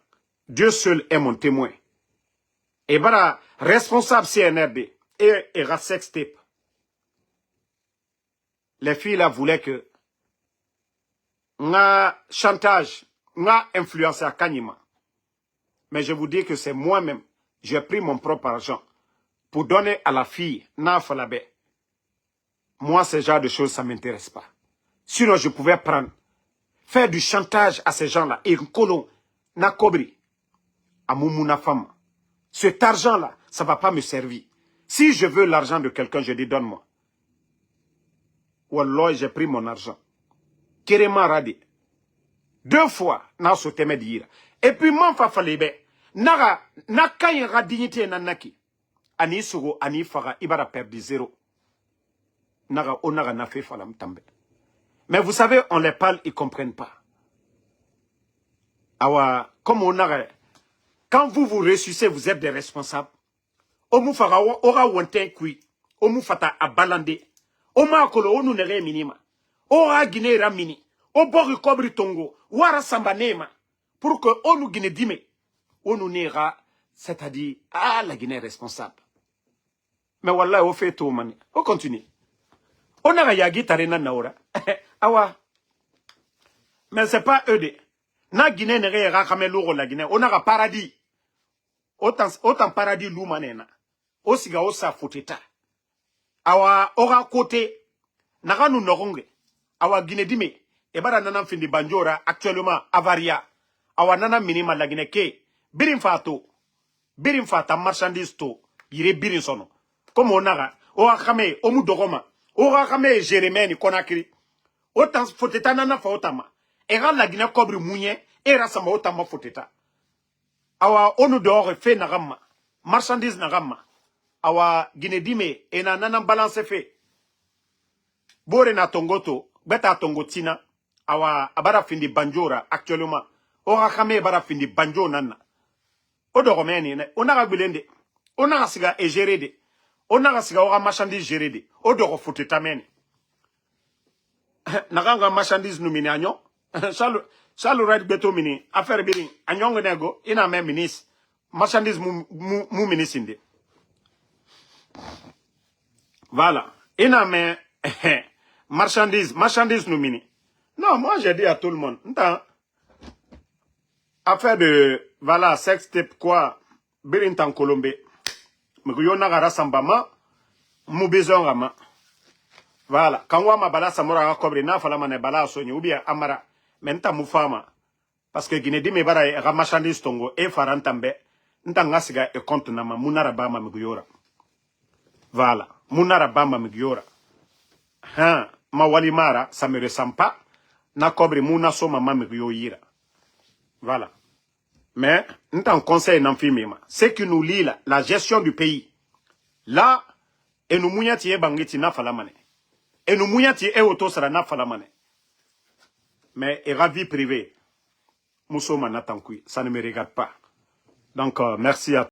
Dieu seul est mon témoin. Et voilà, responsable CNRD et Rasextape. Les filles là voulaient que nga chantage, nga influence à Kanyima. Mais je vous dis que c'est moi-même, j'ai pris mon propre argent pour donner à la fille, na Falabé. Moi, ce genre de choses, ça ne m'intéresse pas. Sinon, je pouvais prendre, faire du chantage à ces gens-là, et Nkolo, na Kobri, à Moumouna femme. Cet argent-là, ça ne va pas me servir. Si je veux l'argent de quelqu'un, je dis donne-moi. Wallah, j'ai pris mon argent. Kéréma Radi. 2 fois, na soteme dira. Et puis, man fa falebe. Na kaya dignité nanaki. Ani sugo, ani faga, ibara perdu 0. Mais vous savez, on les parle, ils ne comprennent pas. Comme on a, quand vous vous ressuscitez, vous êtes des responsables. Omu fara ora wonten kui. Omu fata abalande. Oma kolo onu nere minima. Ora Guinée ramini. O bori kobri tongo. Wara samba nema. Pour que onu Guinée dime. Onu nera, c'est-à-dire, la Guinée est responsable. Mais wallah, on fait tout, man. On continue. On a yagi tarena naora. Awa. Mais c'est pas eux de. Na Guinée nere rakame louro la Guinée. On a paradis. Autant paradis l'oumanena. Osiga osa foteta. Awa ora kote. Naga nou noronge. Awa Guinée dime. Ebara nana findi banjora actuellement avaria. Awa nana minima la Guinée ke. Birin fato. Birin fata marchandise to. Yire birin sono. Comme on a. Ora kame omu dogoma. Ora kame Jérémie konakiri. Autant foteta nana fa otama. Era la Guinée kobri mounye. Era sama otama foteta. Awa onu dehors fait nagama. Marchandise nagama. Awa Guinée dime ena nana balance fait. Bore na tongoto, beta tongotina. Awa abara findi banjora actuellement. Ora kame bara findi banjo nana. Odo romeni ne onara bilende. Onara siga e géré de. Onara siga ora marchandise géré de. Odo foteta meni. Naganga marchandise numini anyo. Salu red beto mini affaire biri anyongo nego ina me ministre. Marchandise mu ministre. Voilà. Ina me marchandise nous mini. Non, moi j'ai dit à tout le monde. Affaire de, voilà, sex tape quoi, birintan Colombie. Muguyona gara sambama, mubizon rama. Voilà. Quand on ma bala samora ga kobre na fala mane bala sonyi ou bien amara. Menta mufama. Parce que Guinée me bara ga marchandise tongo e farantambe. Nta ngasiga e compte na ma munara bama muguyora. Voilà. Munara bama muguyora. Hein, ma walimara, ça me ressemble pas. Na kobre muna so mama muguyoira. Voilà. Mais, nous t'en conseil n'en filmement. C'est que nous lit la gestion du pays. Là, et nous mouillati e bangiti na falamane. Et nous mouillati e otosara na falamane. Mais, et ravi privé. Moussoma n'attend ça ne me regarde pas. Donc, merci à